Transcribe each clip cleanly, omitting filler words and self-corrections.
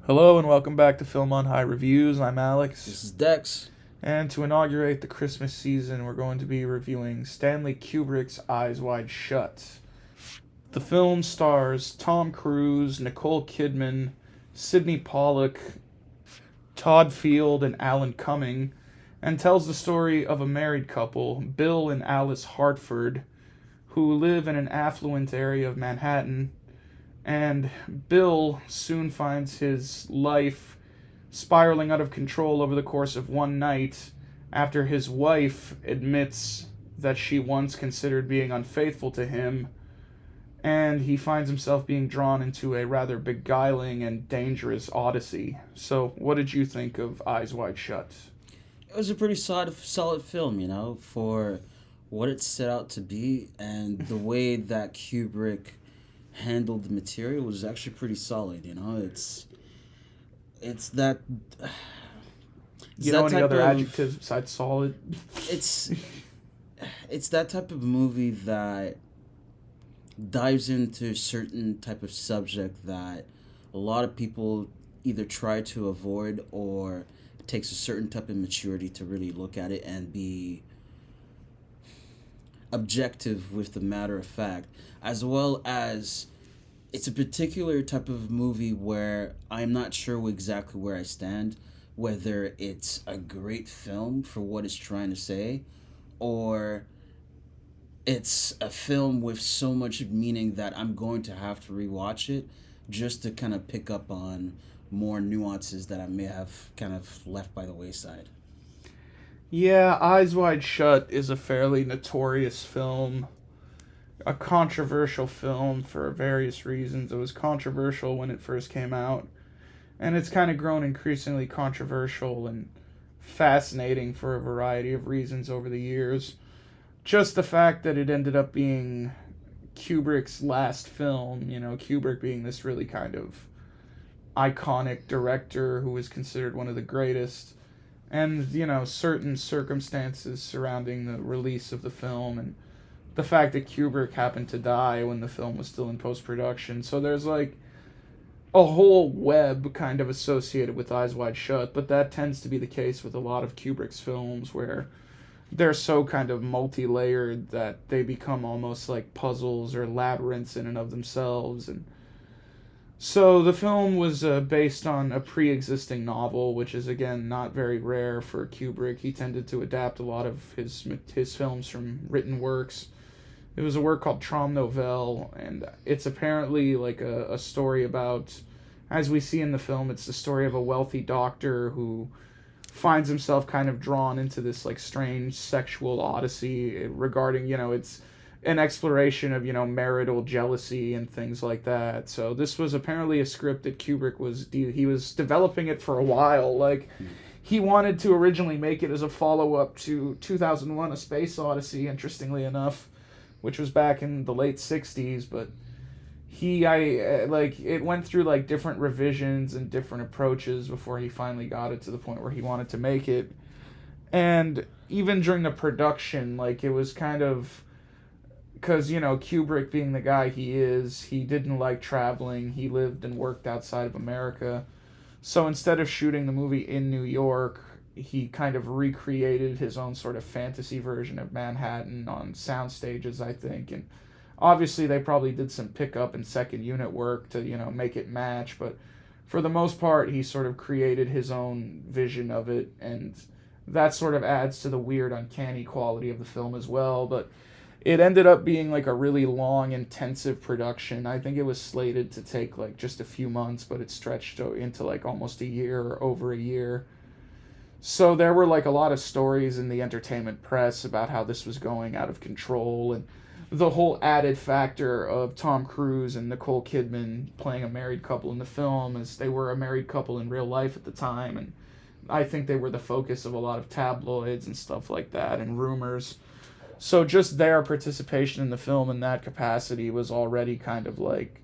Hello and welcome back to Film on High Reviews. I'm This Alex. is Dex. And to inaugurate the Christmas season, we're going to be reviewing Stanley Kubrick's Eyes Wide Shut. The film stars Tom Cruise, Nicole Kidman, Sidney Pollack, Todd Field, and Alan Cumming, and tells the story of a married couple, Bill and Alice Hartford, who live in an affluent area of Manhattan. And Bill soon finds his life spiraling out of control over the course of one night after his wife admits that she once considered being unfaithful to him, and he finds himself being drawn into a rather beguiling and dangerous odyssey. So, what did you think of Eyes Wide Shut? It was a pretty solid film, for what it set out to be, and the way that Kubrick handled the material was actually pretty solid. It's that. It's You that know any type other of, adjectives besides solid? It's it's that type of movie that dives into a certain type of subject that a lot of people either try to avoid, or it takes a certain type of maturity to really look at it and be objective with the matter of fact, as well as it's a particular type of movie where I'm not sure exactly where I stand, whether it's a great film for what it's trying to say, or it's a film with so much meaning that I'm going to have to rewatch it just to kind of pick up on more nuances that I may have kind of left by the wayside. Yeah, Eyes Wide Shut is a fairly notorious film, a controversial film for various reasons. It was controversial when it first came out, and it's kind of grown increasingly controversial and fascinating for a variety of reasons over the years. Just the fact that it ended up being Kubrick's last film, Kubrick being this really kind of iconic director who was considered one of the greatest, and certain circumstances surrounding the release of the film, and the fact that Kubrick happened to die when the film was still in post-production. So there's like a whole web kind of associated with Eyes Wide Shut, but that tends to be the case with a lot of Kubrick's films where they're so kind of multi-layered that they become almost like puzzles or labyrinths in and of themselves. And so the film was based on a pre-existing novel, which is again not very rare for Kubrick. He tended to adapt a lot of his films from written works. It was a work called Trom Novelle, and it's apparently like a story about, as we see in the film, it's the story of a wealthy doctor who finds himself kind of drawn into this like strange sexual odyssey regarding, it's an exploration of, marital jealousy and things like that. So this was apparently a script that Kubrick he was developing it for a while. Like, he wanted to originally make it as a follow-up to 2001: A Space Odyssey, interestingly enough, which was back in the late 60s, but it went through like different revisions and different approaches before he finally got it to the point where he wanted to make it. And even during the production, like, it was kind of, because Kubrick, being the guy he is, he didn't like traveling. He lived and worked outside of America. So instead of shooting the movie in New York, he kind of recreated his own sort of fantasy version of Manhattan on sound stages, I think. And obviously they probably did some pickup and second unit work to, make it match, but for the most part he sort of created his own vision of it, and that sort of adds to the weird, uncanny quality of the film as well. But it ended up being like a really long, intensive production. I think it was slated to take like just a few months, but it stretched into like almost a year or over a year. So there were like a lot of stories in the entertainment press about how this was going out of control, and the whole added factor of Tom Cruise and Nicole Kidman playing a married couple in the film, as they were a married couple in real life at the time, and I think they were the focus of a lot of tabloids and stuff like that, and rumors. So just their participation in the film in that capacity was already kind of like,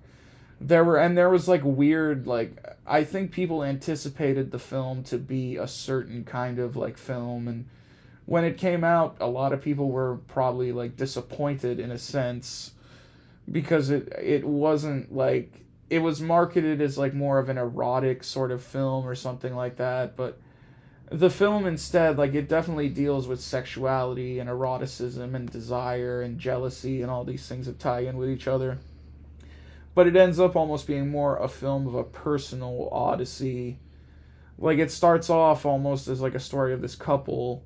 there was like weird, like, I think people anticipated the film to be a certain kind of like film, and when it came out, a lot of people were probably like disappointed in a sense, because it wasn't like it was marketed as like more of an erotic sort of film or something like that, but the film instead, like, it definitely deals with sexuality and eroticism and desire and jealousy and all these things that tie in with each other. But it ends up almost being more a film of a personal odyssey. Like, it starts off almost as like a story of this couple,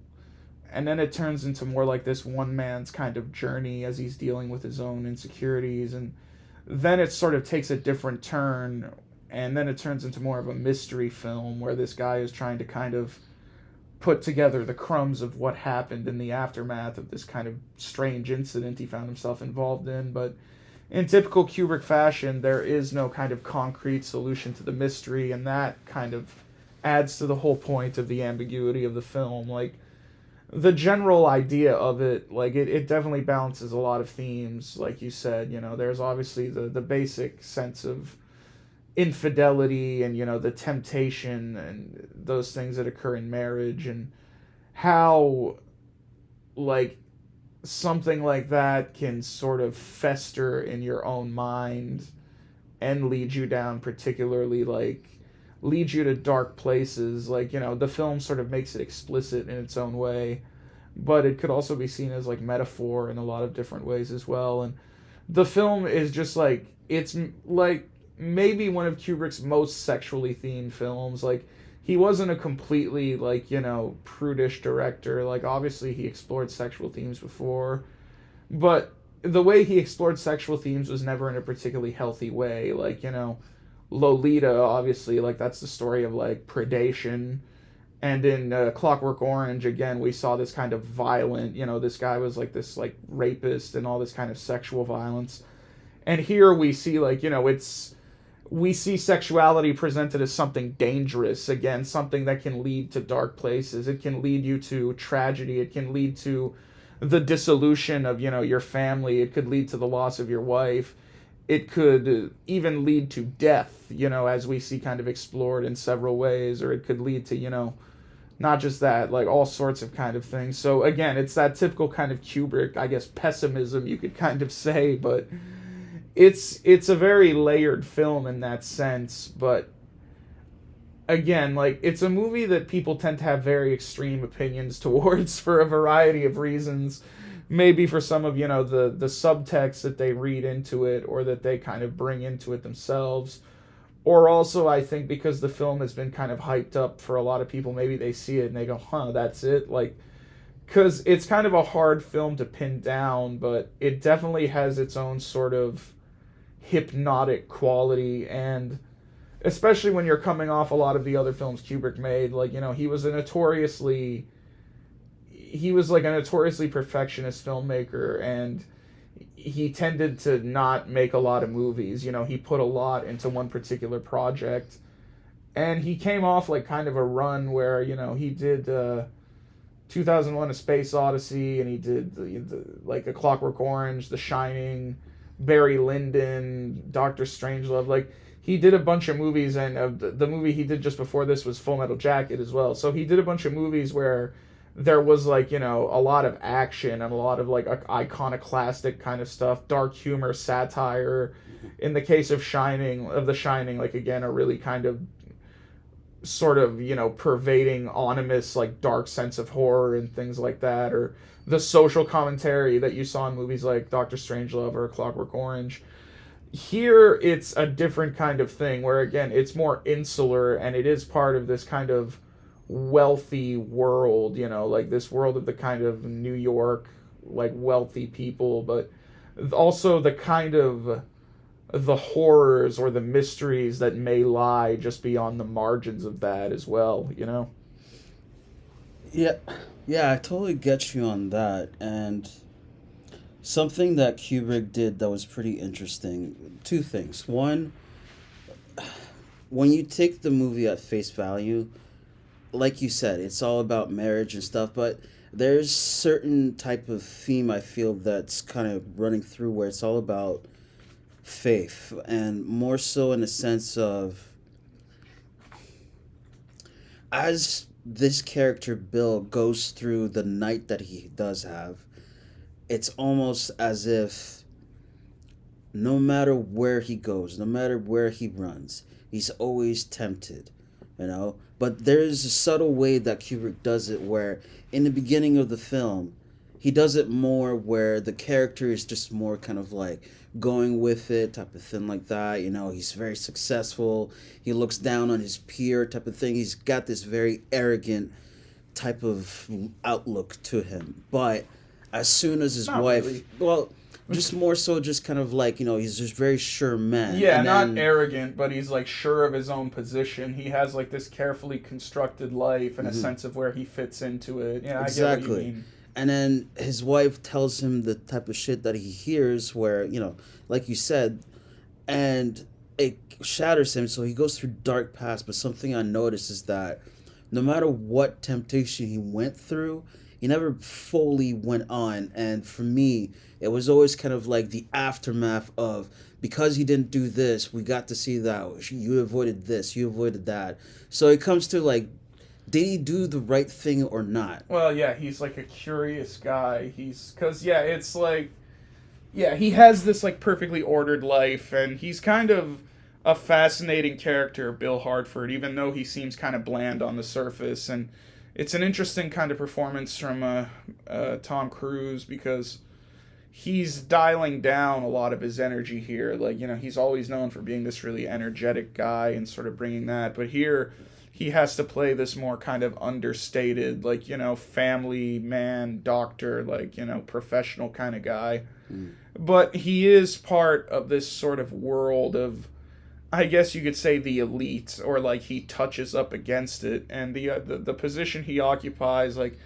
and then it turns into more like this one man's kind of journey as he's dealing with his own insecurities, and then it sort of takes a different turn, and then it turns into more of a mystery film where this guy is trying to kind of put together the crumbs of what happened in the aftermath of this kind of strange incident he found himself involved in. But in typical Kubrick fashion, there is no kind of concrete solution to the mystery, and that kind of adds to the whole point of the ambiguity of the film. Like, the general idea of it, like, it definitely balances a lot of themes, like you said. There's obviously the basic sense of infidelity and, the temptation and those things that occur in marriage, and how, like, something like that can sort of fester in your own mind and lead you down, particularly, like, lead you to dark places. Like, the film sort of makes it explicit in its own way, but it could also be seen as like metaphor in a lot of different ways as well. And the film is just like, it's like maybe one of Kubrick's most sexually themed films. Like, he wasn't a completely, like, prudish director. Like, obviously he explored sexual themes before, but the way he explored sexual themes was never in a particularly healthy way. Like, Lolita, obviously, like, that's the story of, like, predation. And in Clockwork Orange, again, we saw this kind of violent, this guy was like this, like, rapist and all this kind of sexual violence. And here we see, like, we see sexuality presented as something dangerous, again, something that can lead to dark places. It can lead you to tragedy. It can lead to the dissolution of, your family. It could lead to the loss of your wife. It could even lead to death, as we see kind of explored in several ways. Or it could lead to, not just that, like, all sorts of kind of things. So, again, it's that typical kind of Kubrick, I guess, pessimism, you could kind of say, but it's a very layered film in that sense. But again, like, it's a movie that people tend to have very extreme opinions towards for a variety of reasons. Maybe for some of, the subtext that they read into it, or that they kind of bring into it themselves. Or also, I think, because the film has been kind of hyped up for a lot of people, maybe they see it and they go, that's it? Like, because it's kind of a hard film to pin down, but it definitely has its own sort of hypnotic quality. And especially when you're coming off a lot of the other films Kubrick made, like, he was like a notoriously perfectionist filmmaker, and he tended to not make a lot of movies. He put a lot into one particular project, and he came off like kind of a run where, he did 2001: A Space Odyssey, and he did like A Clockwork Orange, The Shining, Barry Lyndon, Doctor Strangelove. Like, he did a bunch of movies, and the movie he did just before this was Full Metal Jacket as well. So he did a bunch of movies where there was, like, a lot of action and a lot of, like, iconoclastic kind of stuff, dark humor, satire. In the case of The Shining, like, again, a really kind of sort of, pervading, ominous, like, dark sense of horror and things like that. Or the social commentary that you saw in movies like Doctor Strangelove or Clockwork Orange. Here, it's a different kind of thing where, again, it's more insular, and it is part of this kind of wealthy world, like this world of the kind of New York, like, wealthy people, but also the kind of the horrors or the mysteries that may lie just beyond the margins of that as well. Yeah, yeah, I totally get you on that. And something that Kubrick did that was pretty interesting. Two things. One, when you take the movie at face value, like you said, it's all about marriage and stuff, but there's certain type of theme I feel that's kind of running through where it's all about faith, and more so in a sense of, as this character Bill goes through the night that he does have, it's almost as if no matter where he goes, no matter where he runs, he's always tempted, you know? But there's a subtle way that Kubrick does it where in the beginning of the film, he does it more where the character is just more kind of like going with it type of thing like that. You know, he's very successful. He looks down on his peer type of thing. He's got this very arrogant type of outlook to him. But as soon as his Not wife, really. well, just more so, just kind of like, you know, he's just very sure man. Yeah, And not then- arrogant, but he's like sure of his own position. He has like this carefully constructed life and a sense of where he fits into it. Yeah, I get what Exactly. you mean. And then his wife tells him the type of shit that he hears, where, you know, like you said, and it shatters him. So he goes through dark paths. But something I noticed is that no matter what temptation he went through, he never fully went on. And for me, it was always kind of like the aftermath of, because he didn't do this, we got to see that you avoided this, you avoided that. So it comes to like, did he do the right thing or not? Well, yeah, he's like a curious guy. It's like, yeah, he has this like perfectly ordered life, and he's kind of a fascinating character, Bill Hartford, even though he seems kind of bland on the surface. And it's an interesting kind of performance from Tom Cruise, because he's dialing down a lot of his energy here. Like, you know, he's always known for being this really energetic guy and sort of bringing that. But here, he has to play this more kind of understated, like, you know, family man, doctor, like, you know, professional kind of guy. But he is part of this sort of world of, I guess you could say, the elite, or like he touches up against it. And the position he occupies, like,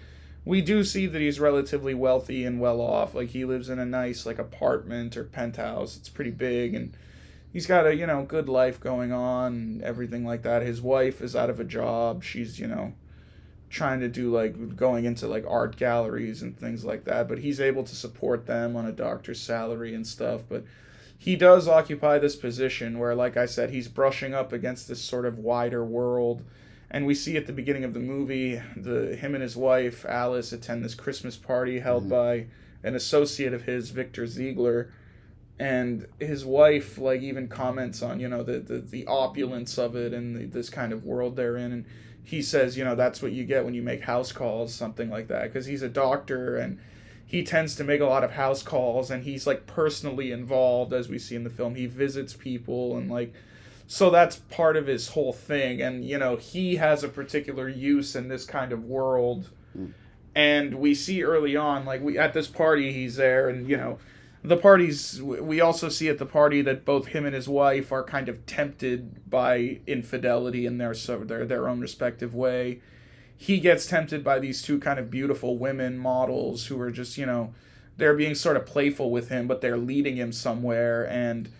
we do see that he's relatively wealthy and well off. Like, he lives in a nice like apartment or penthouse. It's pretty big, and he's got a, you know, good life going on and everything like that. His wife is out of a job. She's, you know, trying to do like going into like art galleries and things like that, but he's able to support them on a doctor's salary and stuff. But he does occupy this position where, like I said, he's brushing up against this sort of wider world. And we see at the beginning of the movie, him and his wife Alice attend this Christmas party held by an associate of his, Victor Ziegler. And his wife, like, even comments on, you know, the opulence of it and this kind of world they're in. And he says, you know, that's what you get when you make house calls, something like that. Because he's a doctor, and he tends to make a lot of house calls, and he's, like, personally involved, as we see in the film. He visits people, and, like, so that's part of his whole thing. And, you know, he has a particular use in this kind of world. And we see early on, like, at this party, he's there, and, you know, the parties, we also see at the party that both him and his wife are kind of tempted by infidelity in their own respective way. He gets tempted by these two kind of beautiful women models who are just, you know, they're being sort of playful with him, but they're leading him somewhere. And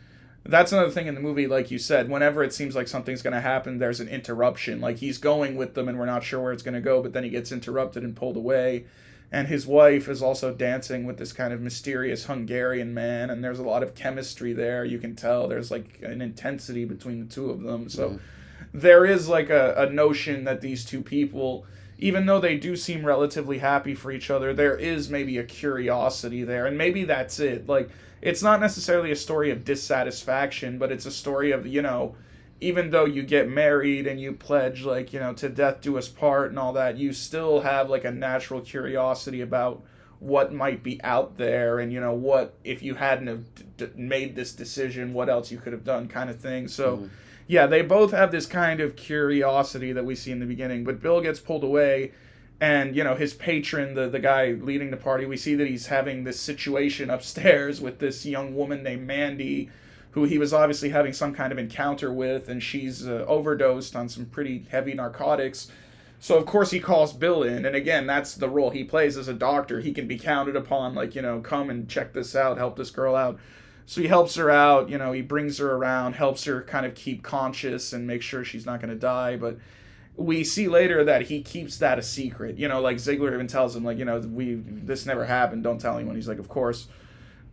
that's another thing in the movie, like you said, whenever it seems like something's going to happen, there's an interruption. Like, he's going with them and we're not sure where it's going to go, but then he gets interrupted and pulled away. And his wife is also dancing with this kind of mysterious Hungarian man, and there's a lot of chemistry there. You can tell there's like an intensity between the two of them. So there is like a notion that these two people, even though they do seem relatively happy for each other, there is maybe a curiosity there. And maybe that's it. Like, it's not necessarily a story of dissatisfaction, but it's a story of, you know, even though you get married and you pledge, like, you know, to death do us part and all that, you still have like a natural curiosity about what might be out there, and, you know, what if you hadn't have made this decision, what else you could have done, kind of thing. So yeah, they both have this kind of curiosity that we see in the beginning. But Bill gets pulled away, and, you know, his patron, the guy leading the party, we see that he's having this situation upstairs with this young woman named Mandy, who he was obviously having some kind of encounter with, and she's overdosed on some pretty heavy narcotics. So, of course, he calls Bill in, and again, that's the role he plays as a doctor. He can be counted upon, like, you know, come and check this out, help this girl out. So he helps her out, you know, he brings her around, helps her kind of keep conscious and make sure she's not going to die. But we see later that he keeps that a secret. You know, like, Ziegler even tells him, like, you know, this never happened, don't tell anyone. He's like, of course.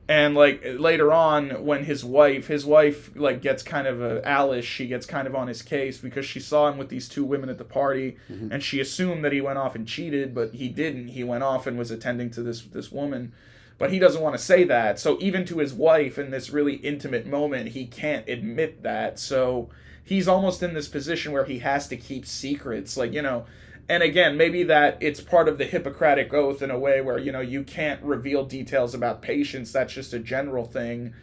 And, like, later on, when his wife, like, gets kind of Alice, she gets kind of on his case because she saw him with these two women at the party, and she assumed that he went off and cheated, but he didn't. He went off and was attending to this woman. But he doesn't want to say that. So even to his wife in this really intimate moment, he can't admit that. So he's almost in this position where he has to keep secrets. Like, and again, maybe that it's part of the Hippocratic Oath in a way where, you can't reveal details about patients. That's just a general thing.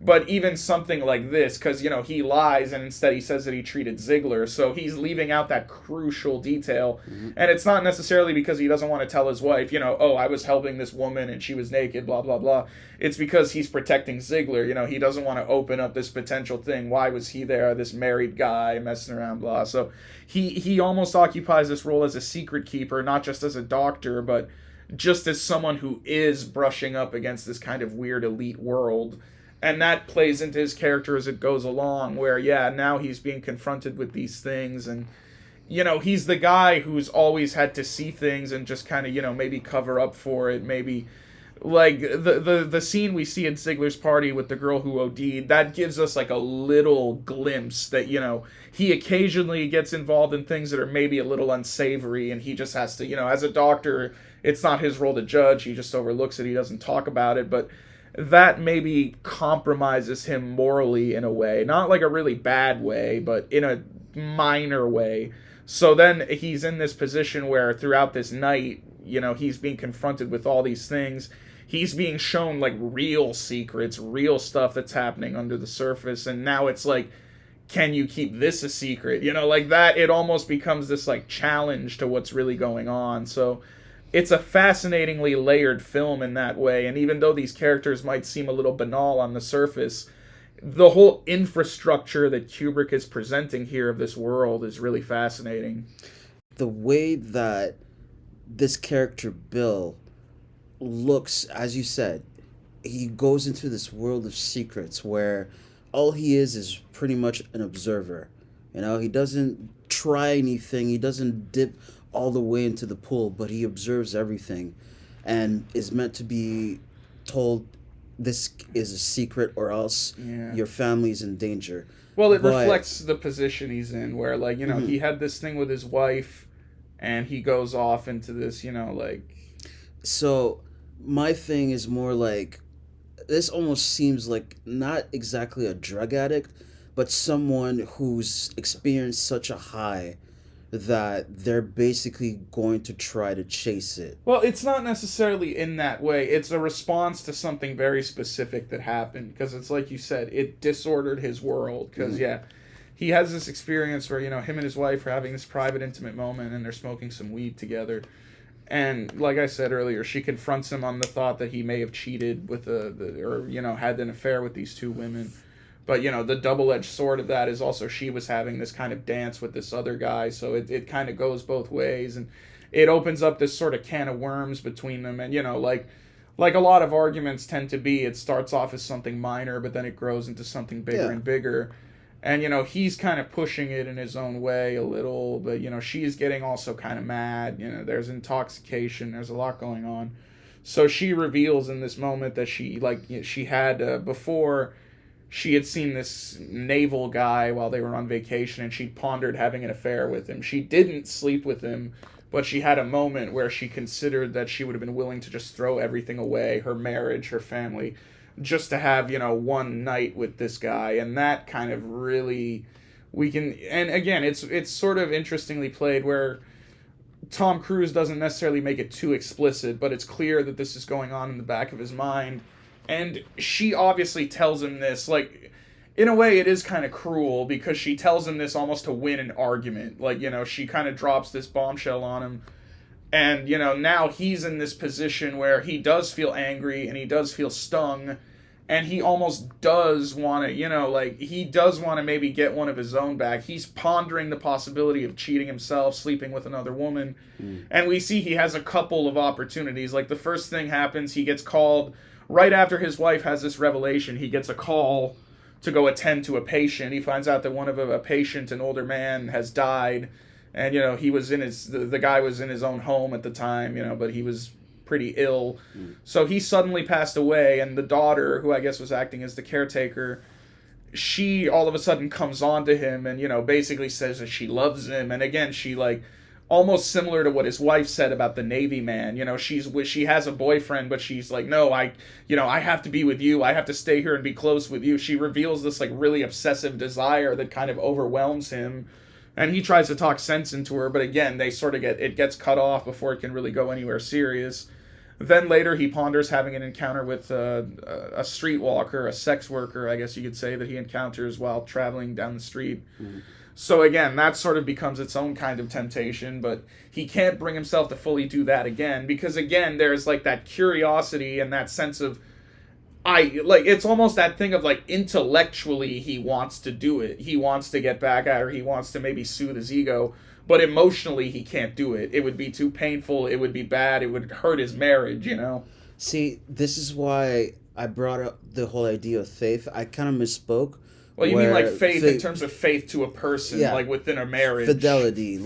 But even something like this, because, he lies and instead he says that he treated Ziegler. So he's leaving out that crucial detail. Mm-hmm. And it's not necessarily because he doesn't want to tell his wife, oh, I was helping this woman and she was naked, blah, blah, blah. It's because he's protecting Ziegler. He doesn't want to open up this potential thing. Why was he there? This married guy messing around, blah. So he almost occupies this role as a secret keeper, not just as a doctor, but just as someone who is brushing up against this kind of weird elite world. And that plays into his character as it goes along, where, now he's being confronted with these things. And, he's the guy who's always had to see things and just kind of, maybe cover up for it. Maybe, like, the scene we see at Ziegler's party with the girl who OD'd, that gives us, like, a little glimpse that, he occasionally gets involved in things that are maybe a little unsavory. And he just has to, as a doctor, it's not his role to judge. He just overlooks it. He doesn't talk about it. But that maybe compromises him morally in a way. Not like a really bad way, but in a minor way. So then he's in this position where throughout this night, he's being confronted with all these things. He's being shown, like, real secrets, real stuff that's happening under the surface. And now it's like, can you keep this a secret? Like that, it almost becomes this, like, challenge to what's really going on. So it's a fascinatingly layered film in that way, and even though these characters might seem a little banal on the surface, the whole infrastructure that Kubrick is presenting here of this world is really fascinating. The way that this character, Bill, looks, as you said, he goes into this world of secrets where all he is pretty much an observer. He doesn't try anything, he doesn't dip all the way into the pool, but he observes everything and is meant to be told this is a secret or else your family's in danger. Well, it reflects the position he's in where, like, he had this thing with his wife and he goes off into this, like... So my thing is more like, this almost seems like not exactly a drug addict, but someone who's experienced such a high that they're basically going to try to chase it. Well, it's not necessarily in that way. It's a response to something very specific that happened. Because it's like you said, it disordered his world. Because, he has this experience where, him and his wife are having this private, intimate moment and they're smoking some weed together. And like I said earlier, she confronts him on the thought that he may have cheated with had an affair with these two women. But, the double-edged sword of that is also she was having this kind of dance with this other guy. So it kind of goes both ways. And it opens up this sort of can of worms between them. And, like a lot of arguments tend to be, it starts off as something minor, but then it grows into something bigger and bigger. And, he's kind of pushing it in his own way a little. But, she's getting also kind of mad. There's intoxication. There's a lot going on. So she reveals in this moment that she had before... She had seen this naval guy while they were on vacation, and she pondered having an affair with him. She didn't sleep with him, but she had a moment where she considered that she would have been willing to just throw everything away, her marriage, her family, just to have, one night with this guy. And that kind of really, and again, it's sort of interestingly played where Tom Cruise doesn't necessarily make it too explicit, but it's clear that this is going on in the back of his mind. And she obviously tells him this, like, in a way it is kind of cruel because she tells him this almost to win an argument. Like, she kind of drops this bombshell on him. And, now he's in this position where he does feel angry and he does feel stung. And he almost does want to, he does want to maybe get one of his own back. He's pondering the possibility of cheating himself, sleeping with another woman. And we see he has a couple of opportunities. Like, the first thing happens, he gets called... Right after his wife has this revelation, he gets a call to go attend to a patient. He finds out that one of a patient, an older man, has died. And, he was in the guy was in his own home at the time, but he was pretty ill. So he suddenly passed away, and the daughter, who I guess was acting as the caretaker, she all of a sudden comes on to him and, basically says that she loves him. And again, she, almost similar to what his wife said about the Navy man. You know, she has a boyfriend, but she's like, no, I have to be with you. I have to stay here and be close with you. She reveals this like really obsessive desire that kind of overwhelms him, and he tries to talk sense into her, but again, they sort of it gets cut off before it can really go anywhere serious. Then later, he ponders having an encounter with a streetwalker, a sex worker, I guess you could say, that he encounters while traveling down the street. Mm-hmm. So again, that sort of becomes its own kind of temptation, but he can't bring himself to fully do that again, because again, there's like that curiosity and that sense of, it's almost that thing of like intellectually he wants to do it. He wants to get back at her. He wants to maybe soothe his ego, but emotionally he can't do it. It would be too painful. It would be bad. It would hurt his marriage, you know? See, this is why I brought up the whole idea of faith. I kind of misspoke. Well, you mean like faith in terms of faith to a person, yeah, like within a marriage. Fidelity.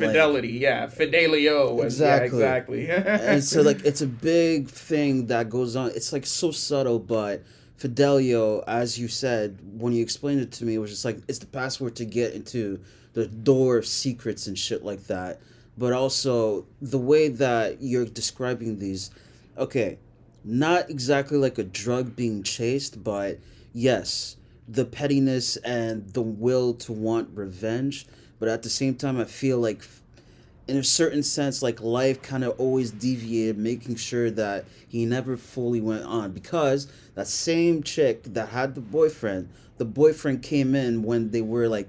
Yeah. Fidelio. Exactly. Yeah, exactly. And so, like, it's a big thing that goes on. It's, like, so subtle, but Fidelio, as you said, when you explained it to me, it was just like, it's the password to get into the door of secrets and shit like that. But also, the way that you're describing these, okay, not exactly like a drug being chased, but yes, the pettiness and the will to want revenge, but at the same time I feel like in a certain sense like life kind of always deviated, making sure that he never fully went on, because that same chick that had the boyfriend came in when they were like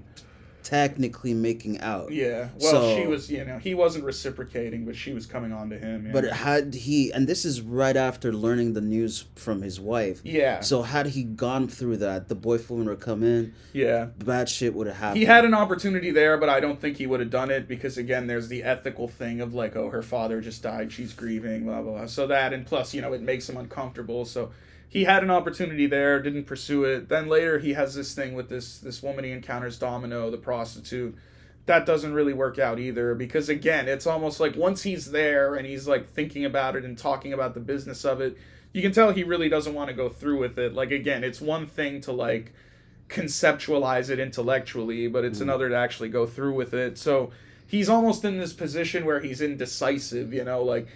technically making out. Yeah. Well, she was, he wasn't reciprocating, but she was coming on to him. Yeah. But and this is right after learning the news from his wife. Yeah. So had he gone through that, the boyfriend would come in. Yeah. Bad shit would have happened. He had an opportunity there, but I don't think he would have done it, because again, there's the ethical thing of like, oh, her father just died, she's grieving, blah, blah, blah. So that, and plus, it makes him uncomfortable. So he had an opportunity there, didn't pursue it. Then later he has this thing with this woman he encounters, Domino, the prostitute. That doesn't really work out either, because again, it's almost like once he's there and he's like thinking about it and talking about the business of it, you can tell he really doesn't want to go through with it. Like again, it's one thing to like conceptualize it intellectually, but it's another to actually go through with it. So he's almost in this position where he's indecisive, like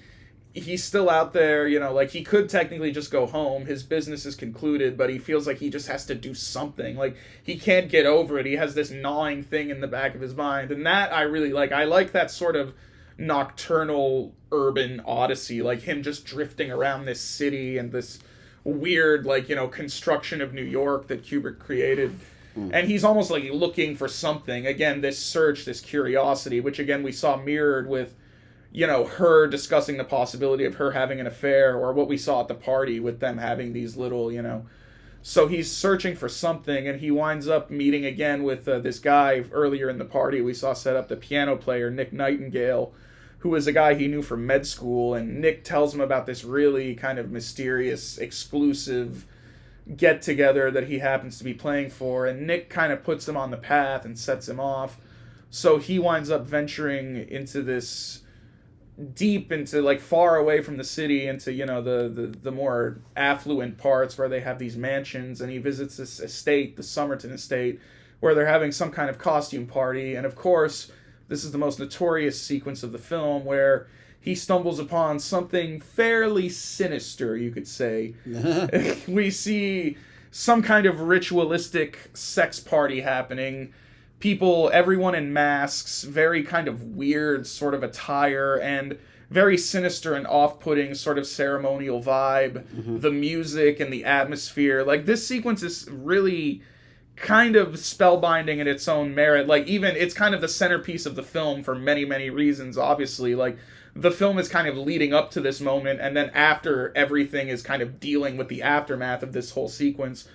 he's still out there, like he could technically just go home. His business is concluded, but he feels like he just has to do something. Like he can't get over it. He has this gnawing thing in the back of his mind. And that I really like. I like that sort of nocturnal urban odyssey, like him just drifting around this city and this weird, like, construction of New York that Kubrick created. And he's almost like looking for something. Again, this search, this curiosity, which again we saw mirrored with her discussing the possibility of her having an affair, or what we saw at the party with them having these little, So he's searching for something, and he winds up meeting again with this guy earlier in the party we saw set up, the piano player, Nick Nightingale, who was a guy he knew from med school, and Nick tells him about this really kind of mysterious, exclusive get-together that he happens to be playing for, and Nick kind of puts him on the path and sets him off. So he winds up venturing into this deep into like far away from the city into the more affluent parts where they have these mansions, and he visits this estate, the Somerton estate, where they're having some kind of costume party. And of course, this is the most notorious sequence of the film, where he stumbles upon something fairly sinister, you could say. We see some kind of ritualistic sex party happening. People, everyone in masks, very kind of weird sort of attire, and very sinister and off-putting sort of ceremonial vibe. The music and the atmosphere. Like, this sequence is really kind of spellbinding in its own merit. Like, even, it's kind of the centerpiece of the film for many, many reasons, obviously. Like, the film is kind of leading up to this moment, and then after, everything is kind of dealing with the aftermath of this whole sequence.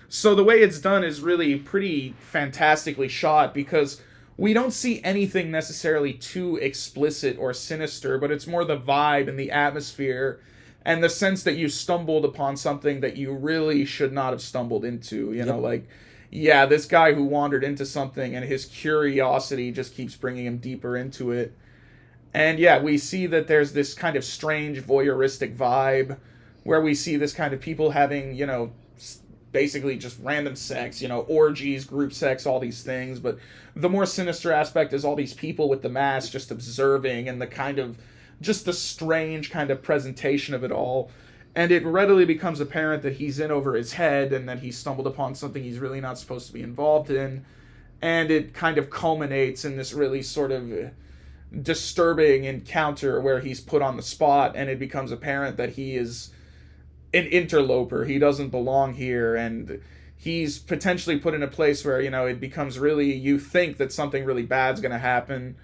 So the way it's done is really pretty fantastically shot, because we don't see anything necessarily too explicit or sinister, but it's more the vibe and the atmosphere and the sense that you stumbled upon something that you really should not have stumbled into. Like, yeah, this guy who wandered into something, and his curiosity just keeps bringing him deeper into it. And yeah, we see that there's this kind of strange voyeuristic vibe where we see this kind of people having, basically just random sex, orgies, group sex, all these things. But the more sinister aspect is all these people with the mask just observing, and the kind of just the strange kind of presentation of it all. And it readily becomes apparent that he's in over his head, and that he stumbled upon something he's really not supposed to be involved in. And it kind of culminates in this really sort of disturbing encounter where he's put on the spot, and it becomes apparent that he is an interloper. He doesn't belong here, and he's potentially put in a place where, it becomes really, you think that something really bad's going to happen,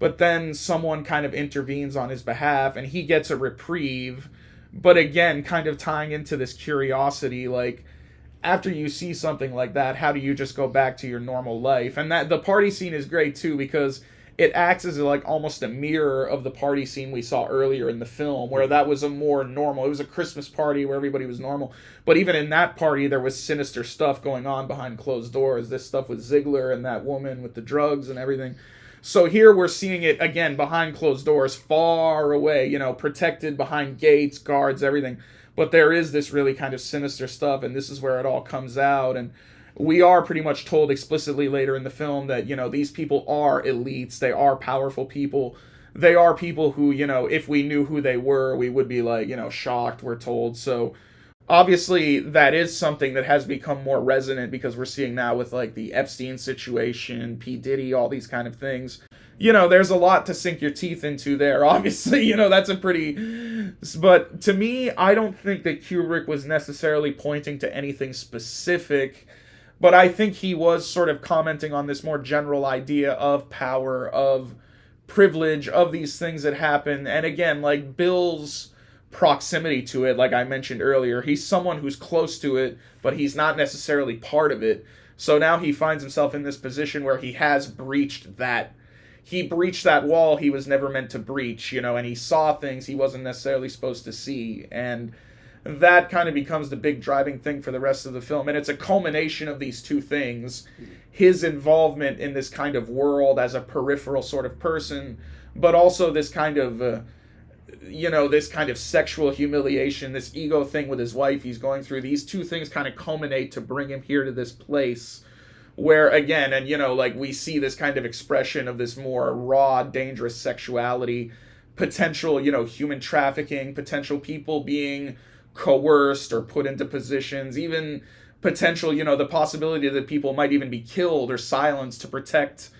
but then someone kind of intervenes on his behalf, and he gets a reprieve. But again, kind of tying into this curiosity, like, after you see something like that, how do you just go back to your normal life? And that the party scene is great too, because it acts as like almost a mirror of the party scene we saw earlier in the film, where that was a more normal, it was a Christmas party where everybody was normal. But even in that party, there was sinister stuff going on behind closed doors. This stuff with Ziegler and that woman with the drugs and everything. So here we're seeing it again behind closed doors, far away, protected behind gates, guards, everything. But there is this really kind of sinister stuff, and this is where it all comes out. And we are pretty much told explicitly later in the film that, these people are elites. They are powerful people. They are people who, if we knew who they were, we would be like, shocked, we're told. So obviously that is something that has become more resonant, because we're seeing now with like the Epstein situation, P. Diddy, all these kind of things. There's a lot to sink your teeth into there. Obviously, that's a pretty... But to me, I don't think that Kubrick was necessarily pointing to anything specific, but I think he was sort of commenting on this more general idea of power, of privilege, of these things that happen. And again, like Bill's proximity to it, like I mentioned earlier, he's someone who's close to it, but he's not necessarily part of it. So now he finds himself in this position where he has breached that. He breached that wall he was never meant to breach, and he saw things he wasn't necessarily supposed to see. And that kind of becomes the big driving thing for the rest of the film. And it's a culmination of these two things. His involvement in this kind of world as a peripheral sort of person, but also this kind of, this kind of sexual humiliation, this ego thing with his wife he's going through. These two things kind of culminate to bring him here to this place where, again, and, like we see this kind of expression of this more raw, dangerous sexuality, potential, human trafficking, potential people being coerced or put into positions, even potential, the possibility that people might even be killed or silenced to protect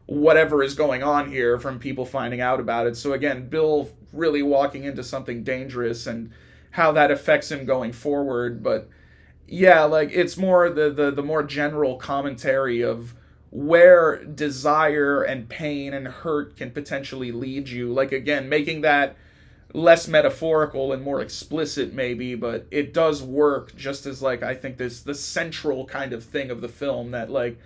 whatever is going on here from people finding out about it. So again, Bill really walking into something dangerous and how that affects him going forward. But yeah, like it's more the more general commentary of where desire and pain and hurt can potentially lead you. Like, again, making that less metaphorical and more explicit maybe, but it does work just as, like, I think this the central kind of thing of the film that, like,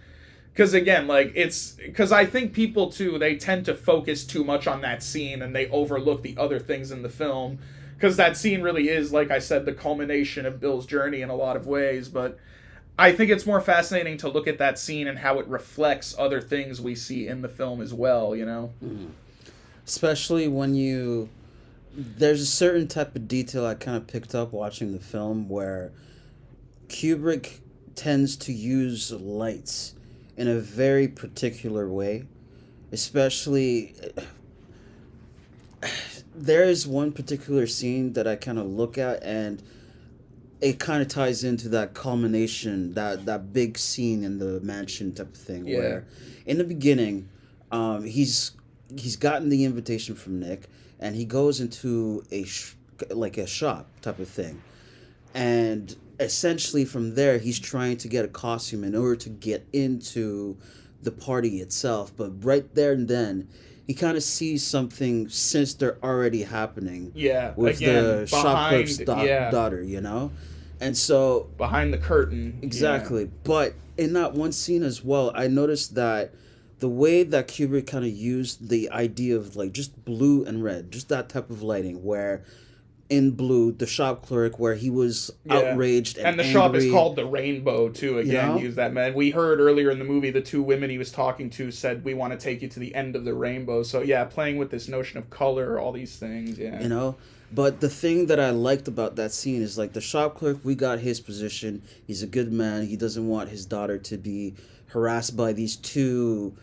because again, like, it's because I think people too, they tend to focus too much on that scene and they overlook the other things in the film, because that scene really is, like I said, the culmination of Bill's journey in a lot of ways. But I think it's more fascinating to look at that scene and how it reflects other things we see in the film as well, Mm-hmm. Especially when there's a certain type of detail I kind of picked up watching the film where Kubrick tends to use lights in a very particular way. Especially, there is one particular scene that I kind of look at, and it kind of ties into that culmination, that big scene in the mansion type of thing, Yeah. where in the beginning, he's gotten the invitation from Nick, and he goes into a shop type of thing, and essentially from there he's trying to get a costume in order to get into the party itself. But right there and then, he kind of sees something sinister already happening. Yeah, with again, the shop clerk's yeah. daughter, and so behind the curtain. exactly. Yeah. But in that one scene as well, I noticed that the way that Kubrick kind of used the idea of like just blue and red, just that type of lighting, where in Blue, the shop clerk, where he was outraged and the angry. shop is called the Rainbow too. Again, use that man. We heard earlier in the movie the two women he was talking to said, "We want to take you to the end of the rainbow." So yeah, playing with this notion of color, all these things. Yeah, You know, but the thing that I liked about that scene is like the shop clerk. We got his position. He's a good man. He doesn't want his daughter to be harassed by these two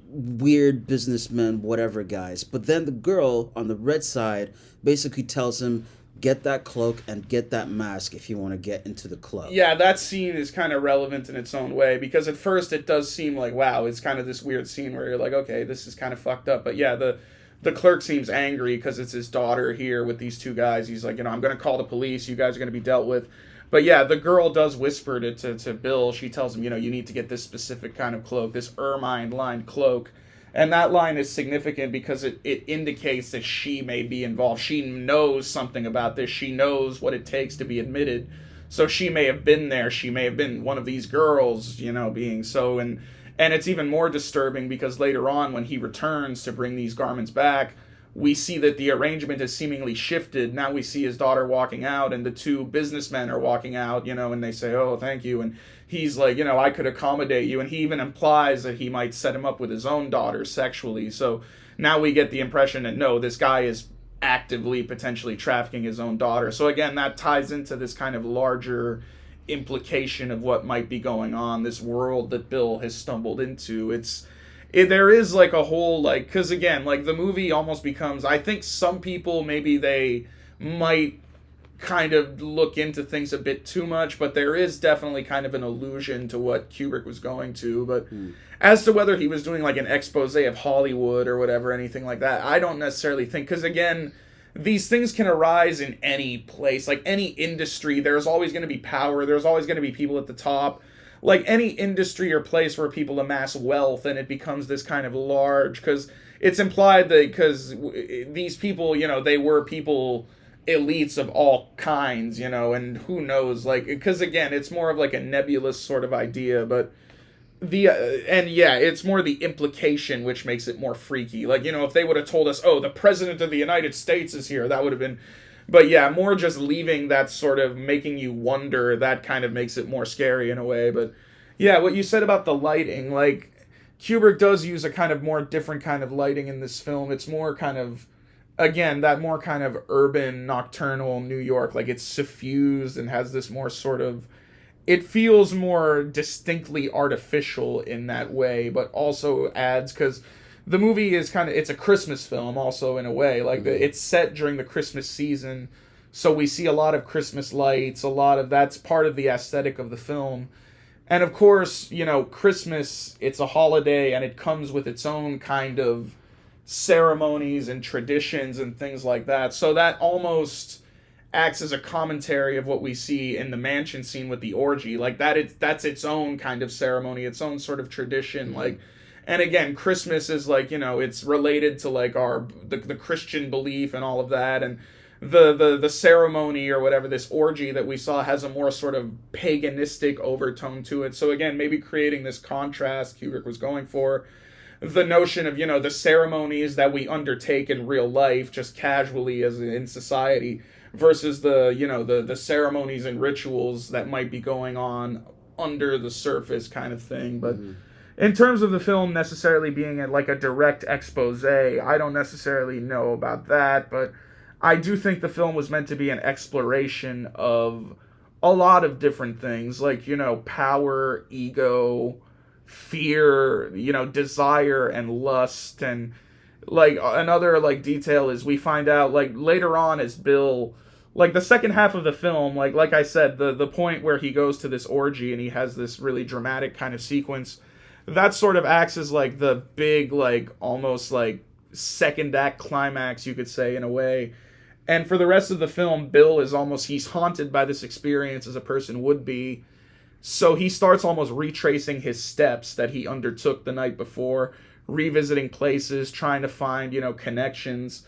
weird businessmen, whatever guys. But then the girl on the red side basically tells him, get that cloak and get that mask if you want to get into the club. Yeah, that scene is kind of relevant in its own way, because at first it does seem like, wow, it's kind of this weird scene where you're like, okay, this is kind of fucked up. But yeah, the clerk seems angry because it's his daughter here with these two guys. He's like, I'm going to call the police. You guys are going to be dealt with. But yeah, the girl does whisper to Bill. She tells him, you need to get this specific kind of cloak, this ermine-lined cloak. And that line is significant because it indicates that she may be involved. She knows something about this. She knows what it takes to be admitted. So she may have been there. She may have been one of these girls, being so. And it's even more disturbing because later on when he returns to bring these garments back, we see that the arrangement has seemingly shifted. Now we see his daughter walking out and the two businessmen are walking out, and they say, oh, thank you. And he's like, I could accommodate you. And he even implies that he might set him up with his own daughter sexually. So now we get the impression that, no, this guy is actively potentially trafficking his own daughter. So again, that ties into this kind of larger implication of what might be going on, this world that Bill has stumbled into. There is like a whole, like, because again, like the movie almost becomes, I think some people maybe they might kind of look into things a bit too much, but there is definitely kind of an allusion to what Kubrick was going to. But as to whether he was doing like an expose of Hollywood or whatever, anything like that, I don't necessarily think, because again, these things can arise in any place, like any industry. There's always going to be power. There's always going to be people at the top. Like any industry or place where people amass wealth and it becomes this kind of large, because it's implied that because these people, they were people, elites of all kinds, and who knows, like, because again, it's more of like a nebulous sort of idea, but it's more the implication which makes it more freaky. Like, if they would have told us, oh, the president of the United States is here, that would have been. But yeah, more just leaving that sort of making you wonder, that kind of makes it more scary in a way. But yeah, what you said about the lighting, like, Kubrick does use a kind of more different kind of lighting in this film. It's more kind of, again, that more kind of urban, nocturnal New York. Like, it's suffused and has this more sort of, it feels more distinctly artificial in that way, but also adds, because the movie is kind of, it's a Christmas film also in a way. Like, it's set during the Christmas season, so we see a lot of Christmas lights, that's part of the aesthetic of the film. And of course, Christmas, it's a holiday and it comes with its own kind of ceremonies and traditions and things like that. So that almost acts as a commentary of what we see in the mansion scene with the orgy. Like, that's its own kind of ceremony, its own sort of tradition. Like, and again, Christmas is like, it's related to like the Christian belief and all of that, and the ceremony or whatever, this orgy that we saw, has a more sort of paganistic overtone to it. So again, maybe creating this contrast Kubrick was going for. The notion of, the ceremonies that we undertake in real life, just casually as in society, versus the ceremonies and rituals that might be going on under the surface kind of thing. But in terms of the film necessarily being like a direct expose, I don't necessarily know about that, but I do think the film was meant to be an exploration of a lot of different things, like, power, ego, fear, desire and lust. And like another like detail is we find out like later on as Bill, like the second half of the film, like I said, the point where he goes to this orgy and he has this really dramatic kind of sequence, that sort of acts as like the big, like almost like second act climax, you could say, in a way. And for the rest of the film, Bill is he's haunted by this experience as a person would be. So he starts almost retracing his steps that he undertook the night before, revisiting places, trying to find, connections.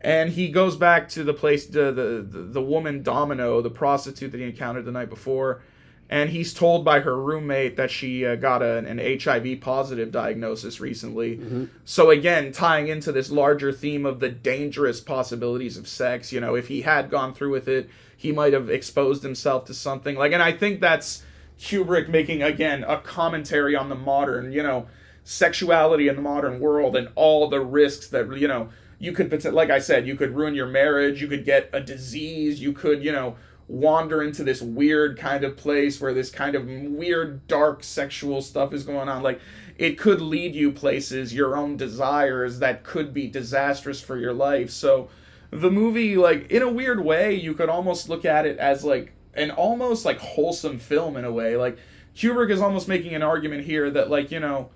And he goes back to the place, the woman Domino, the prostitute that he encountered the night before. and he's told by her roommate that she got an HIV positive diagnosis recently. Mm-hmm. So again, tying into this larger theme of the dangerous possibilities of sex, you know, if he had gone through with it, he might have exposed himself to something. Like, and I think that's Kubrick making, again, a commentary on the modern, you know, sexuality in the modern world and all the risks that, you know, you could, like I said, you could ruin your marriage, you could get a disease, you could, you know, wander into this weird kind of place where this kind of weird, dark sexual stuff is going on. Like, it could lead you places, your own desires, that could be disastrous for your life. So the movie, like, in a weird way, you could almost look at it as, like, an almost, like, wholesome film in a way. Like, Kubrick is almost making an argument here that, like, you know,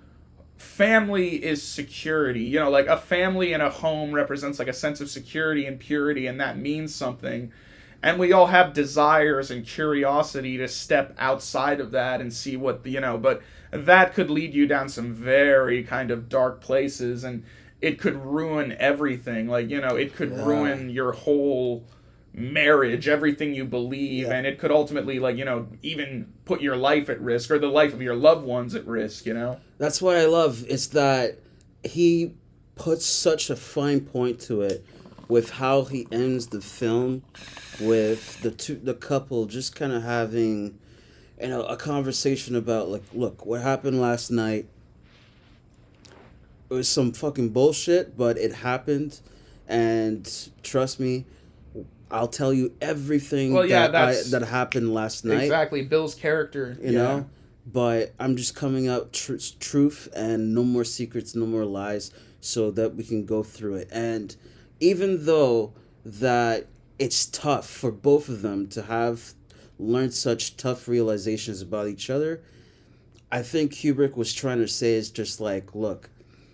family is security. You know, like, a family and a home represents, like, a sense of security and purity, and that means something. And we all have desires and curiosity to step outside of that and see what, you know, but that could lead you down some very kind of dark places, and it could ruin everything. Like, you know, it could ruin your whole marriage, everything you believe, and it could ultimately, like, you know, even put your life at risk or the life of your loved ones at risk, you know? That's what I love, is that he puts such a fine point to it with how he ends the film, with the couple just kind of having, you know, a conversation about, like, look, what happened last night, it was some fucking bullshit, but it happened, and trust me, I'll tell you everything that happened last night. Exactly, Bill's character, you know, but I'm just coming out truth and no more secrets, no more lies, so that we can go through it. And even though that it's tough for both of them to have learned such tough realizations about each other, I think Kubrick was trying to say is just like, look,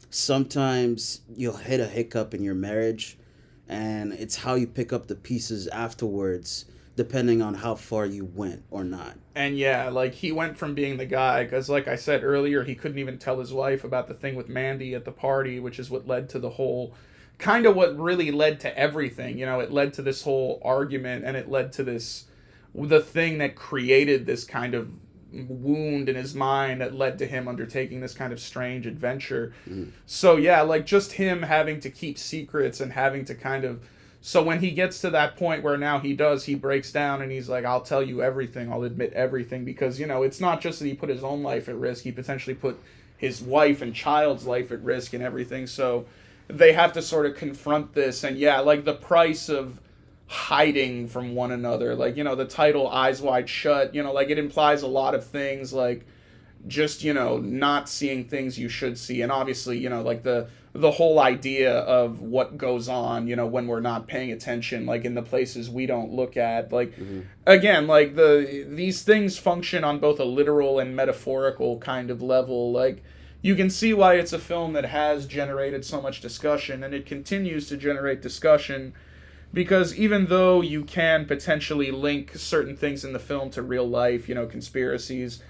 sometimes you'll hit a hiccup in your marriage, and it's how you pick up the pieces afterwards, depending on how far you went or not. And yeah, like, he went from being the guy, because like I said earlier, he couldn't even tell his wife about the thing with Mandy at the party, which is what led to the whole, kind of what really led to everything. You know, it led to this whole argument, and it led to this, the thing that created this kind of wound in his mind that led to him undertaking this kind of strange adventure. So yeah, like, just him having to keep secrets and having to kind of, so when he gets to that point where now he breaks down and he's like, I'll tell you everything, I'll admit everything, because, you know, it's not just that he put his own life at risk, he potentially put his wife and child's life at risk and everything. So they have to sort of confront this, and yeah, like, the price of hiding from one another, like, you know, the title Eyes Wide Shut, you know, like, it implies a lot of things, like, just, you know, not seeing things you should see, and obviously, you know, like, the whole idea of what goes on, you know, when we're not paying attention, like, in the places we don't look at, like, again, like, these things function on both a literal and metaphorical kind of level. Like, you can see why it's a film that has generated so much discussion, and it continues to generate discussion, because even though you can potentially link certain things in the film to real life, you know, conspiracies,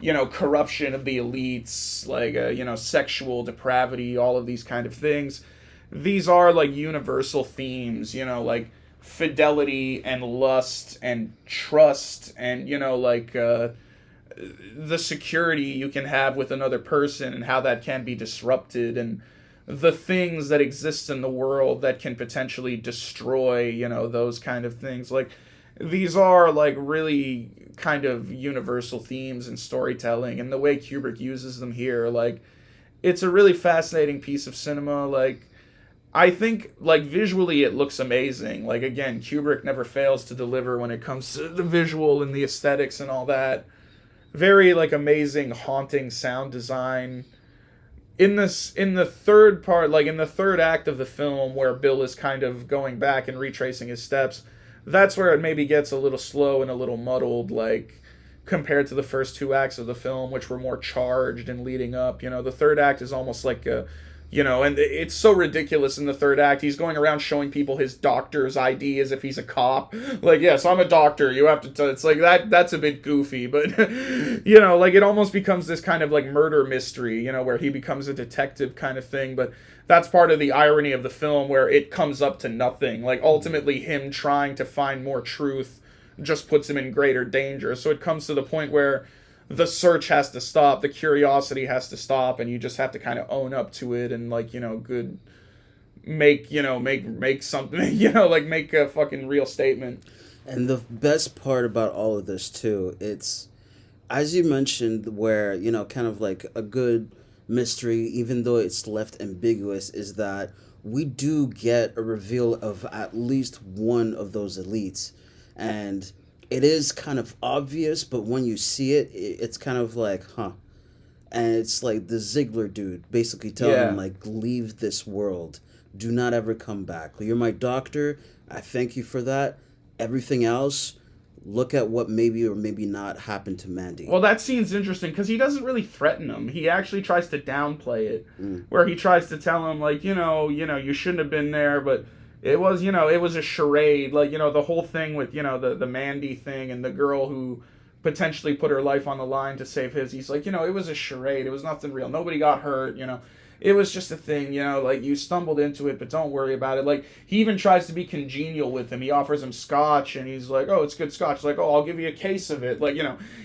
you know, corruption of the elites, like, you know, sexual depravity, all of these kind of things, these are, like, universal themes, you know, like fidelity and lust and trust and, you know, like, the security you can have with another person and how that can be disrupted, and the things that exist in the world that can potentially destroy, you know, those kind of things. Like, these are, like, really kind of universal themes in storytelling, and the way Kubrick uses them here, like, it's a really fascinating piece of cinema. Like, I think, like, visually it looks amazing. Like, again, Kubrick never fails to deliver when it comes to the visual and the aesthetics and all that. Very, like, amazing, haunting sound design. In the third part, like, in the third act of the film, where Bill is kind of going back and retracing his steps, that's where it maybe gets a little slow and a little muddled, like, compared to the first two acts of the film, which were more charged and leading up. You know, the third act is almost like a, you know, and it's so ridiculous in the third act. He's going around showing people his doctor's ID as if he's a cop. Like, yes, I'm a doctor. You have to it's like, that's a bit goofy. But, you know, like, it almost becomes this kind of, like, murder mystery, you know, where he becomes a detective kind of thing. But that's part of the irony of the film, where it comes up to nothing. Like, ultimately him trying to find more truth just puts him in greater danger. So it comes to the point where the search has to stop, the curiosity has to stop, and you just have to kind of own up to it and like, good make something, like make a fucking real statement. And the best part about all of this too, it's as you mentioned, where kind of like a good mystery, even though it's left ambiguous, is that we do get a reveal of at least one of those elites, and it is kind of obvious, but when you see it, it's kind of like, huh. And it's like the Ziegler dude basically telling him, like, leave this world. Do not ever come back. You're my doctor. I thank you for that. Everything else, look at what maybe or maybe not happened to Mandy. Well, that scene's interesting because he doesn't really threaten him. He actually tries to downplay it, where he tries to tell him, like, you shouldn't have been there, but it was, it was a charade. Like, the whole thing with, the Mandy thing and the girl who potentially put her life on the line to save his. He's like, it was a charade. It was nothing real. Nobody got hurt, It was just a thing, like, you stumbled into it, but don't worry about it. Like, he even tries to be congenial with him. He offers him scotch, and he's like, oh, it's good scotch. He's like, oh, I'll give you a case of it. Like,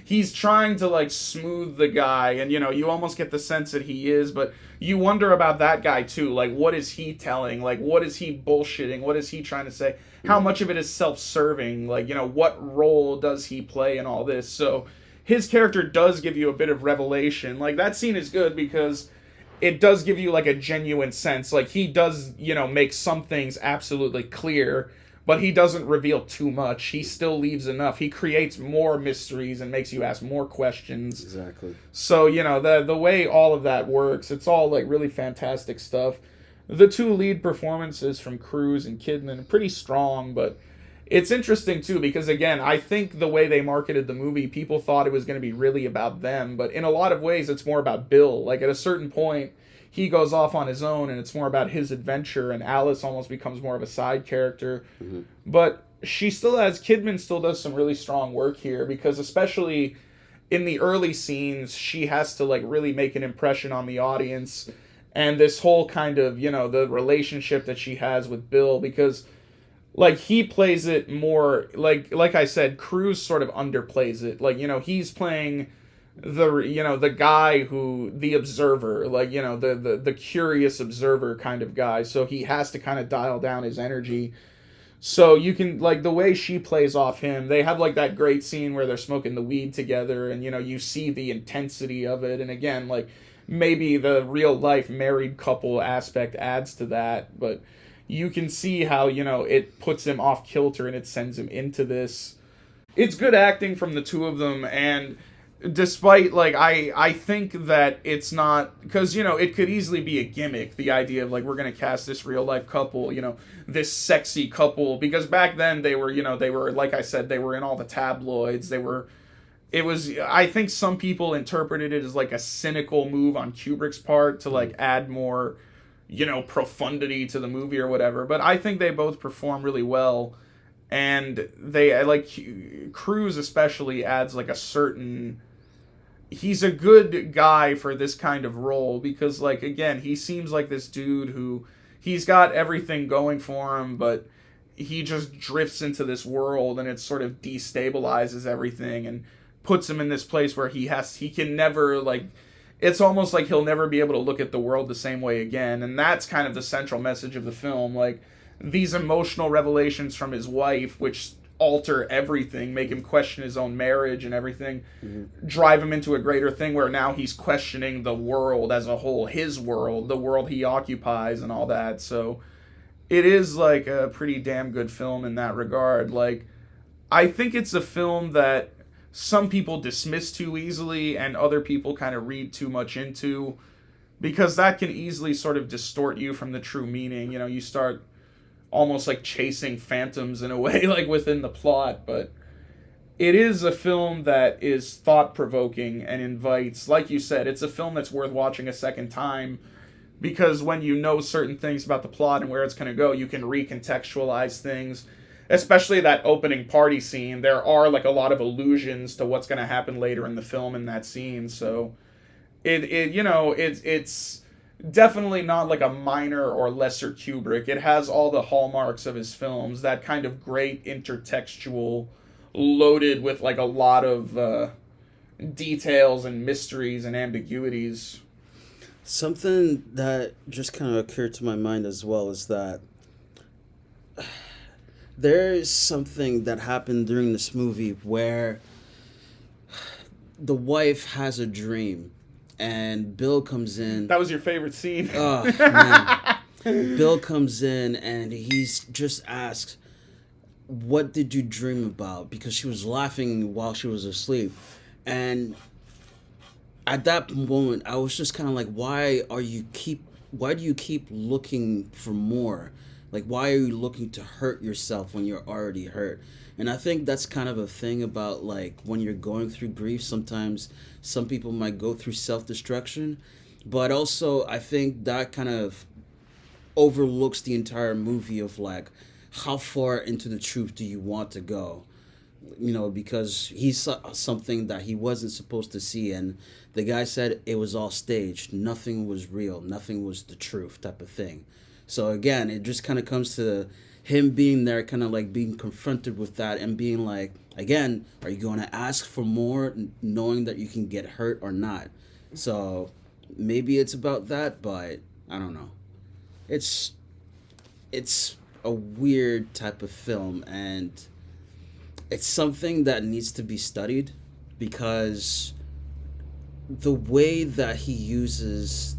he's trying to, like, smooth the guy, and, you almost get the sense that he is, but you wonder about that guy, too. Like, what is he telling? Like, what is he bullshitting? What is he trying to say? How much of it is self-serving? Like, what role does he play in all this? So, his character does give you a bit of revelation. Like, that scene is good because it does give you, like, a genuine sense. Like, he does, make some things absolutely clear, but he doesn't reveal too much. He still leaves enough. He creates more mysteries and makes you ask more questions. Exactly. So, the way all of that works, it's all, like, really fantastic stuff. The two lead performances from Cruise and Kidman are pretty strong, but it's interesting, too, because, again, I think the way they marketed the movie, people thought it was going to be really about them, but in a lot of ways, it's more about Bill. Like, at a certain point, he goes off on his own, and it's more about his adventure, and Alice almost becomes more of a side character. Mm-hmm. But Kidman still does some really strong work here, because especially in the early scenes, she has to, like, really make an impression on the audience, and this whole kind of, the relationship that she has with Bill, because, like, he plays it more, like I said, Cruise sort of underplays it. Like, he's playing the guy who, the observer, like, the curious observer kind of guy, so he has to kind of dial down his energy. So you can, like, the way she plays off him, they have, like, that great scene where they're smoking the weed together, and, you see the intensity of it, and again, like, maybe the real life married couple aspect adds to that, but you can see how, it puts him off kilter and it sends him into this. It's good acting from the two of them, and despite, like, I think that it's not, because, it could easily be a gimmick, the idea of, like, we're going to cast this real life couple, this sexy couple, because back then they were, like I said, they were in all the tabloids, I think some people interpreted it as, like, a cynical move on Kubrick's part to, like, add more, profundity to the movie or whatever, but I think they both perform really well, and they, like, Cruise especially adds, like, a certain, he's a good guy for this kind of role, because, like, again, he seems like this dude who, he's got everything going for him, but he just drifts into this world, and it sort of destabilizes everything, and puts him in this place where he can never, like, it's almost like he'll never be able to look at the world the same way again, and that's kind of the central message of the film. Like, these emotional revelations from his wife, which alter everything, make him question his own marriage and everything, drive him into a greater thing where now he's questioning the world as a whole, his world, the world he occupies and all that. So it is, like, a pretty damn good film in that regard. Like, I think it's a film that some people dismiss too easily and other people kind of read too much into, because that can easily sort of distort you from the true meaning. You start almost like chasing phantoms in a way, like, within the plot. But it is a film that is thought-provoking and invites, like you said, it's a film that's worth watching a second time, because when you know certain things about the plot and where it's going to go, you can recontextualize things. Especially that opening party scene, there are, like, a lot of allusions to what's going to happen later in the film in that scene. So it's definitely not like a minor or lesser Kubrick. It has all the hallmarks of his films, that kind of great intertextual loaded with like a lot of details and mysteries and ambiguities. Something that just kind of occurred to my mind as well is that there is something that happened during this movie where the wife has a dream and Bill comes in. That was your favorite scene. Oh, man. Bill comes in and he's just asks, "What did you dream about?" Because she was laughing while she was asleep. And at that moment, I was just kind of like, why do you keep looking for more? Like, why are you looking to hurt yourself when you're already hurt? And I think that's kind of a thing about, like, when you're going through grief, sometimes some people might go through self-destruction. But also, I think that kind of overlooks the entire movie of, like, how far into the truth do you want to go? You know, because he saw something that he wasn't supposed to see, and the guy said it was all staged. Nothing was real. Nothing was the truth, type of thing. So again, it just kind of comes to him being there, kind of like being confronted with that and being like, again, are you going to ask for more, knowing that you can get hurt or not? So maybe it's about that, but I don't know. It's a weird type of film, and it's something that needs to be studied, because the way that he uses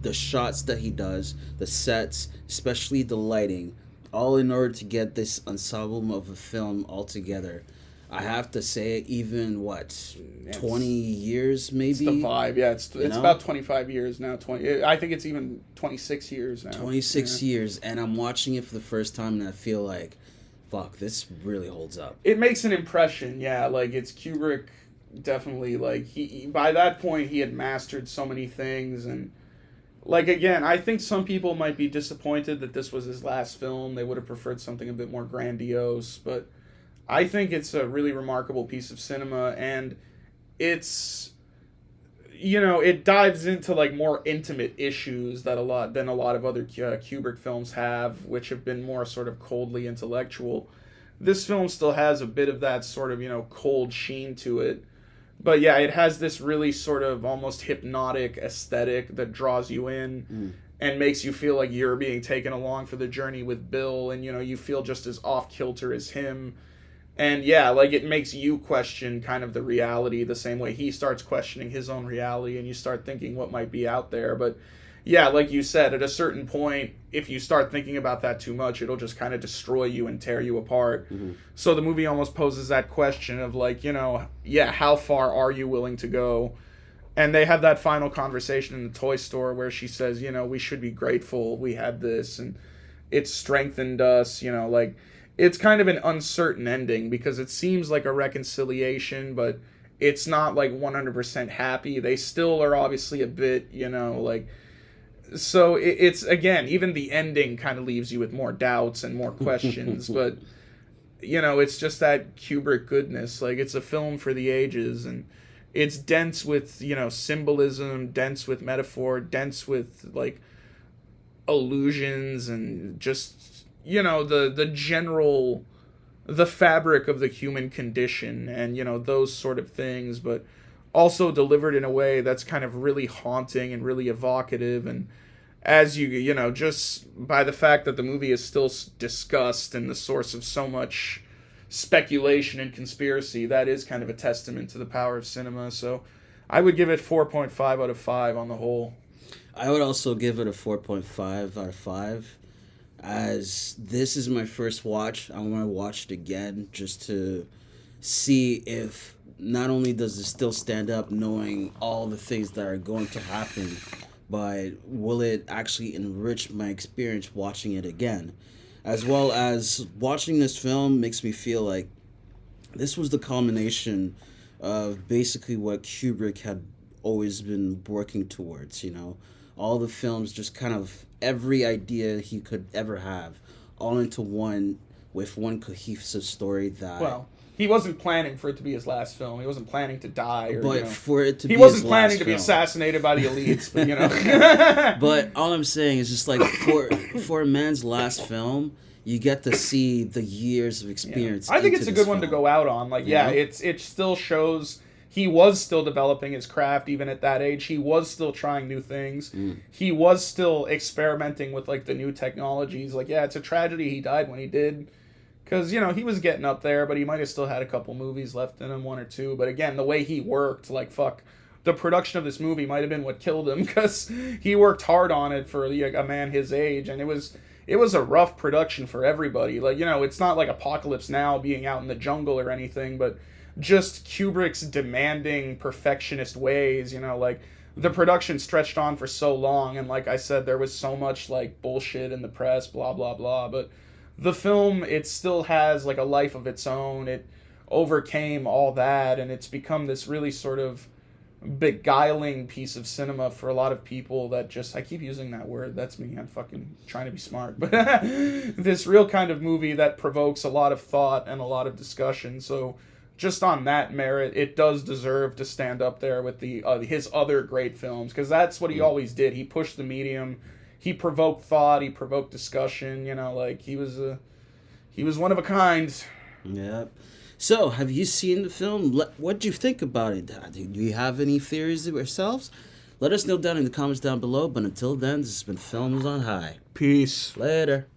the shots that he does, the sets, especially the lighting, all in order to get this ensemble of a film all together. I have to say, even 20 years maybe? It's the vibe, yeah. It's about 25 years now. I think it's even 26 years now. 26 years, and I'm watching it for the first time, and I feel like, fuck, this really holds up. It makes an impression, yeah. Like, it's Kubrick, definitely. Like, he by that point, he had mastered so many things, and like, again, I think some people might be disappointed that this was his last film. They would have preferred something a bit more grandiose, but I think it's a really remarkable piece of cinema, and it's, you know, it dives into like more intimate issues than a lot of other Kubrick films have, which have been more sort of coldly intellectual. This film still has a bit of that sort of, you know, cold sheen to it. But yeah, it has this really sort of almost hypnotic aesthetic that draws you in and makes you feel like you're being taken along for the journey with Bill, and, you know, you feel just as off kilter as him. And yeah, like, it makes you question kind of the reality the same way he starts questioning his own reality, and you start thinking what might be out there. But yeah, like you said, at a certain point, if you start thinking about that too much, it'll just kind of destroy you and tear you apart. Mm-hmm. So the movie almost poses that question of, like, you know, yeah, how far are you willing to go? And they have that final conversation in the toy store where she says, you know, we should be grateful we had this, and it's strengthened us, you know, like, it's kind of an uncertain ending because it seems like a reconciliation, but it's not like 100% happy. They still are obviously a bit, you know, like, so it's, again, even the ending kind of leaves you with more doubts and more questions, but, you know, it's just that Kubrick goodness. Like, it's a film for the ages, and it's dense with, you know, symbolism, dense with metaphor, dense with, like, allusions, and just, you know, the general, the fabric of the human condition, and, you know, those sort of things, but also delivered in a way that's kind of really haunting and really evocative. And as you know, just by the fact that the movie is still discussed and the source of so much speculation and conspiracy, that is kind of a testament to the power of cinema. So I would give it 4.5 out of 5 on the whole. I would also give it a 4.5 out of 5. As this is my first watch, I want to watch it again just to see if not only does it still stand up knowing all the things that are going to happen, but will it actually enrich my experience watching it again? As well as watching this film makes me feel like this was the culmination of basically what Kubrick had always been working towards, you know? All the films, just kind of every idea he could ever have, all into one, with one cohesive story that... Well, he wasn't planning for it to be his last film. He wasn't planning to die. Or, But for it to he be wasn't his planning last to be film. assassinated by the elites, but But all I'm saying is just like for a man's last film, you get to see the years of experience. I think into it's a this good one to film. go out on. Like, yeah, it still shows he was still developing his craft even at that age. He was still trying new things. He was still experimenting with like the new technologies. Like, yeah, it's a tragedy he died when he did. Because, he was getting up there, but he might have still had a couple movies left in him, one or two. But again, the way he worked, like, fuck, the production of this movie might have been what killed him, because he worked hard on it for a man his age, and it was a rough production for everybody. Like, it's not like Apocalypse Now being out in the jungle or anything, but just Kubrick's demanding perfectionist ways, like, the production stretched on for so long, and like I said, there was so much, like, bullshit in the press, blah, blah, blah, but the film, it still has like a life of its own. It overcame all that, and it's become this really sort of beguiling piece of cinema for a lot of people that just, I keep using that word, that's me, I'm fucking trying to be smart, but this real kind of movie that provokes a lot of thought and a lot of discussion. So just on that merit, it does deserve to stand up there with the his other great films, because that's what he always did. He pushed the medium. He provoked thought. He provoked discussion. Like he was one of a kind. Yep. So, have you seen the film? What do you think about it? Do you have any theories yourselves? Let us know down in the comments down below. But until then, this has been Films on High. Peace. Later.